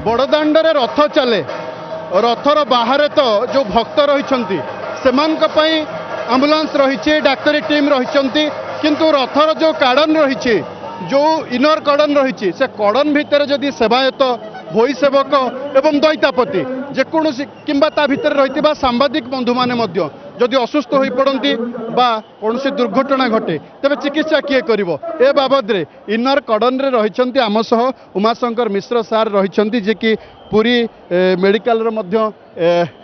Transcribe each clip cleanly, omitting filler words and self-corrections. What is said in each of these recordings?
बड़दाण्डे रथ चले रथर बाहर तो जो भक्त रही आम्बुलांस रही डाक्तरी टीम रही किंतु रथर जो काड़न रही जो इनर कड़न रही से कड़न भितर जदि सेवायत भोई सेवक एवं दैतापति जेकोसी किंबा ता भितर रही सांबादिक बंधु माने जदि असुस्थ हो पड़ती कौन दुर्घटना घटे तेरे चिकित्सा किए करिवो ए बाबद रे इनर कड़न रे रही आम सह उमाशंकर मिश्र सार रही जे कि पुरी मेडिकल रो मध्य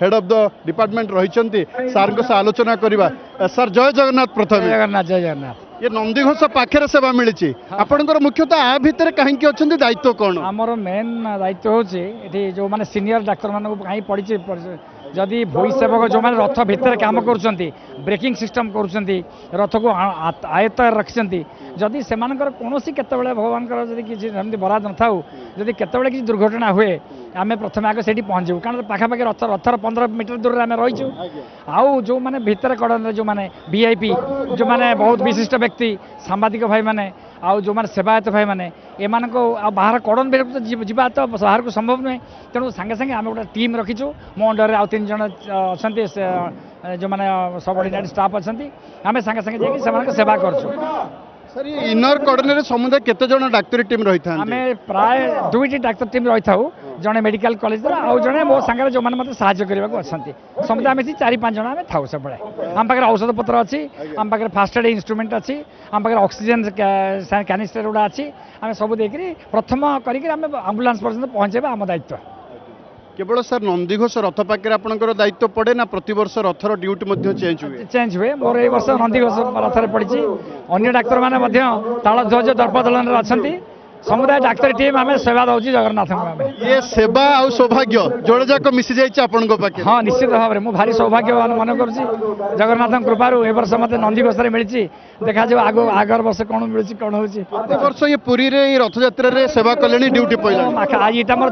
हेड ऑफ द डिपार्टमेंट रही सार सह आलोचना करवा सर जय जगन्नाथ प्रथम जगन्नाथ जय जगन्नाथ ये नंदीघोष पाखे सेवा मिली आपंकर मुख्यतः आ भितर कहीं अच्छा दायित्व कौन आमर मेन दायित्व हूँ जो मैंने सीनियर डाक्तर मान कहीं पड़ी जदि भोई सेवक जो मैंने रथ भितर काम कर ब्रेकिंग सिस्टम कर रथ को आयत्त रखिंट जदि से कौन केतबे भगवान किसी बराद न था जदि केतबे किसी दुर्घटना हुए आम प्रथम आगे से पहुँचू कारण पाखापाखि रथर 15 मीटर दूर आम रहीचु आउ जो मैंने भितर कड़न जो मैंने वीआईपी जो मैंने बहुत विशिष्ट व्यक्ति सांबादिक भाई मैंने आउ जो मैंने सेवायत भाई मैंने एमान को बाहर कड़न भी जावा तो बाहर को संभव नुहे तेणु सांगे सांगे आम गोटे टीम रखीचु मो अंडर आउ 3 जन अच्छा जो मैंने सबऑर्डिनेट स्टाफ अच्छा आम सांगे सांगे जाकि सेवा करछु सर ये इनर कड़न समुदाय केते जन डाक्तरी टीम रही था आम प्राय 2टी डाक्तर टीम रही था जड़े मेडिकल कॉलेज आउ जड़े मो सांगे जो मैंने मतलब साहाय्य करने को अच्छा समुदाय आम 4-5 जन आम था सब आम पाखे औषध पत्र अच्छी आम पाखे फास्ट एड इंस्ट्रूमेंट अच्छी आम पाखे ऑक्सीजन कैनिस्टर गुड़ा अच्छी आम सब देकर प्रथम करके आम्बुलांस पर्यटन पहुँचेबा आम दायित्व केवल सर नंदीघोष रथ पाखे आपंकर दायित्व पड़े ना प्रति वर्ष रथर ड्यूटी चेंज हुए मोर ए वर्ष नंदीघोष रथर पड़ी अन्य डाक्तर मैंने तालध्वज दर्पदलन अच्छा समुदाय डाक्तर टीम आम सेवा दौर जगन्नाथ ये सेवा आ सौभाग्य जोड़े जाक मिसी जाए हाँ निश्चित भाव में भारी सौभाग्यवान मन कर जगन्नाथ कृपार ए वर्ष मत नंदीघोष मिली देखा आग आगर वर्ष कौन मिली कौन हो वर्ष ये पुरी रे रथ यात्रा सेवा कले ड्यूटी पड़ा आज यहाँ मोर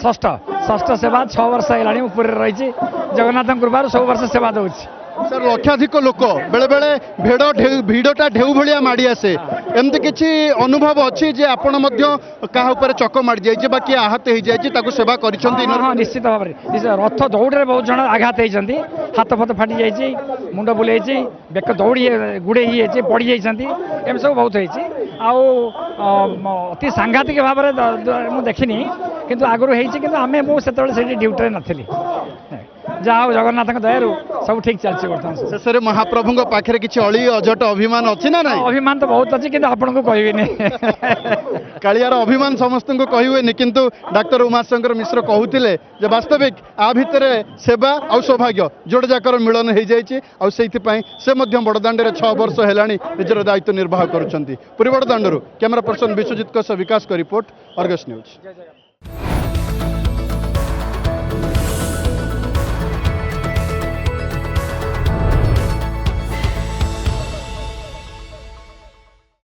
षष्ठ सेवा 6 वर्ष है पुरी रही जगन्नाथ कृपार सब वर्ष सेवा दूसरी सर लक्षाधिक लोक बेले बेले भिड़टा ढेउ भाया माड़ी आसे एमती किसी अनुभव अच्छी जे आपण क्या चक मारी जाए किए आहत हो जाए सेवा कर निश्चित भाव में रथ दौड़े बहुत जन आघात होती हाथ फाथ फाटी जाइए मुंड बुले बेक दौड़ी गुड़े पड़ जाती एम सब बहुत अति सांघातिक भाव में मुझे देखनी किंतु आगुरी होती आम मुझे ड्यूटी नी जहाँ जगन्नाथ दयारू सब ठीक चलती बर्तमान शेष में महाप्रभु पाखे किसी अली अजट अभिमान अच्छी ना ना अभिमान तो बहुत अच्छी कि आपको कहनी कालियार अभिमान समस्त को कहूनी किंतु डाक्तर उमाशंकर मिश्र कहते वास्तविक आ भितर सेवा आ सौभाग्य जोड़ जाकर मिलन हो जाए से बड़दाण्डे 6 वर्ष है निजर दायित्व निर्वाह करुँच पुरी बड़दाण्डू कैमेरा पर्सन विश्वजित विकास का रिपोर्ट अर्गस न्यूज।